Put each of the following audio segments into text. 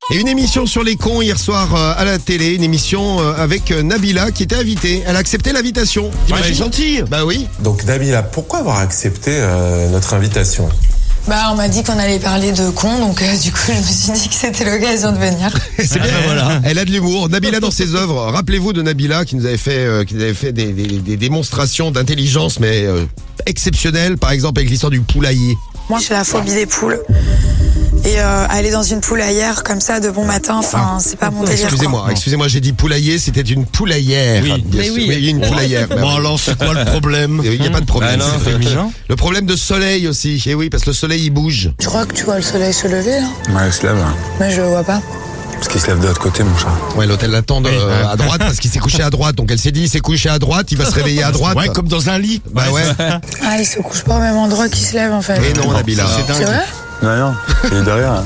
Et une émission sur les cons hier soir à la télé, une émission avec Nabila qui était invitée. Elle a accepté l'invitation. Elle est gentille. Bah oui. Donc Nabila, pourquoi avoir accepté notre invitation ? Bah on m'a dit qu'on allait parler de cons, donc du coup je me suis dit que c'était l'occasion de venir. C'est bien, voilà. Elle a de l'humour. Nabila dans ses œuvres. Rappelez-vous de Nabila qui nous avait fait des démonstrations d'intelligence mais exceptionnelles, par exemple avec l'histoire du poulailler. Moi j'ai la phobie des poules. Et aller dans une poulaillère comme ça de bon matin, enfin c'est pas mon délire. Excusez-moi, j'ai dit poulailler, c'était une poulaillère. Oui, mais oui, une poulaillère. Bon alors c'est quoi le problème? Il n'y a pas de problème. Bah non, c'est féminin. Le problème de soleil aussi. Et oui, parce que le soleil il bouge. Je crois que tu vois le soleil se lever là. Ouais, il se lève. Mais je le vois pas. Parce qu'il se lève de l'autre côté, mon chat. Ouais, l'hôtel l'attend à droite parce qu'il s'est couché à droite. Donc elle s'est dit, il s'est couché à droite, il va se réveiller à droite. Ouais, comme dans un lit. Bah ouais. Ah il se couche pas au même endroit qu'il se lève en fait. Et non, Nabila. C'est C'est dingue. vrai? Ouais, non, il est derrière. Hein.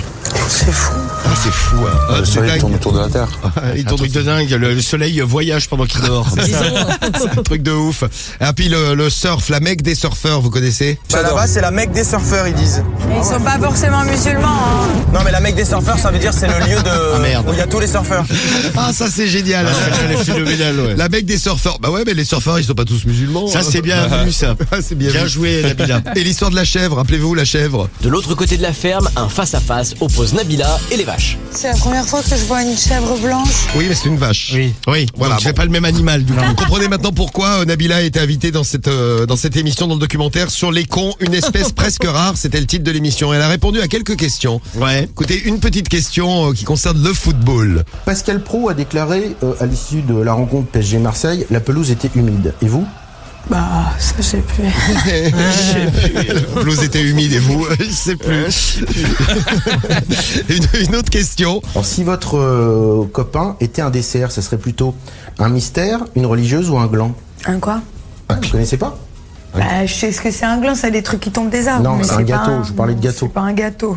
C'est fou. Ah, c'est fou. Hein. Le C'est soleil dingue. tourne autour de la Terre. Il Un tourne truc de dingue, le soleil voyage pendant qu'il dort. C'est un truc de ouf. Et puis le surf, la Mecque des surfeurs, vous connaissez? Bah, là-bas, c'est la Mecque des surfeurs, ils disent. Ils sont pas forcément musulmans. Hein. Non, mais la Mecque des surfeurs, ça veut dire c'est le lieu de merde. où il y a tous les surfeurs. Ah, ça c'est génial. Elle est phénoménale, ouais. La Mecque des surfeurs. Bah ouais, mais les surfeurs, ils sont pas tous musulmans. Ça hein. c'est bien vu ça. Ah, c'est bien Bien vu. joué Nabila. Et l'histoire de la chèvre, rappelez-vous la chèvre. De l'autre côté de la ferme, un face-à-face oppose Nabila et les vaches. C'est la première fois que je vois une chèvre blanche. Oui, mais c'est une vache. Oui, Voilà, voilà. C'est bon. pas le même animal du coup. Vous comprenez maintenant pourquoi Nabila a été invitée dans cette émission, dans le documentaire sur les cons, une espèce presque rare. C'était le titre de l'émission. Elle a répondu à quelques questions. Ouais. Écoutez, une petite question qui concerne le football. Pascal Praud a déclaré à l'issue de la rencontre PSG Marseille, la pelouse était humide. Et vous? Bah ça je sais plus. La pelouse était humide et vous, je sais plus. une autre question. Alors si votre copain était un dessert, ça serait plutôt un mystère, une religieuse ou un gland? Un quoi? Vous connaissez pas? Bah je sais ce que c'est un gland, c'est des trucs qui tombent des arbres. Non, mais c'est un pas gâteau, je vous parlais de gâteau. C'est pas un gâteau.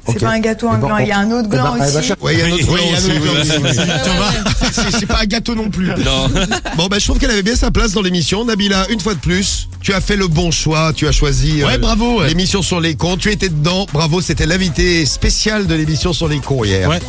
Ok. C'est pas un gâteau, un Eh ben, gland. Il y a un autre eh ben, gland eh ben, aussi. Ouais, il y a un autre Oui, gland il y a un aussi, autre oui, gland oui, aussi. oui. Thomas, c'est pas un gâteau non plus. Non. Bon, bah, je trouve qu'elle avait bien sa place dans l'émission. Nabila, une fois de plus, tu as fait le bon choix. Tu as choisi Ouais, bravo. Ouais. l'émission sur les cons. Tu étais dedans. Bravo, c'était l'invité spécial de l'émission sur les cons hier. Ouais.